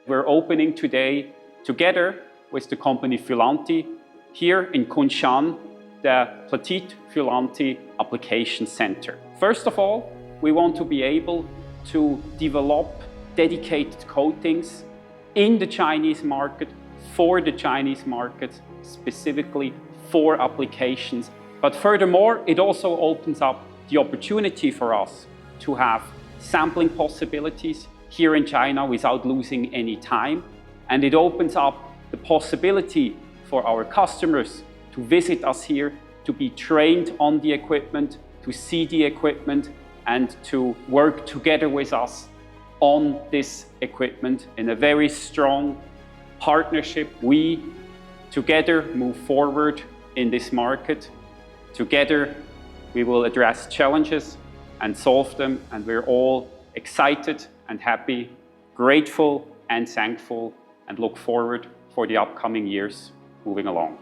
We're opening today, together with the company FULLANTI, here in Kunshan, the PLATIT-FULLANTI Application Center. First of all, we want to be able to develop dedicated coatings in the Chinese market, for the Chinese market, specifically for applications. But furthermore, it also opens up the opportunity for us to have sampling possibilities here in China without losing any time. And it opens up the possibility for our customers to visit us here, to be trained on the equipment, to see the equipment, and to work together with us on this equipment in a very strong partnership. We together move forward in this market. Together we will address challenges and solve them, and we're all excited and happy, grateful and thankful, and look forward for the upcoming years moving along.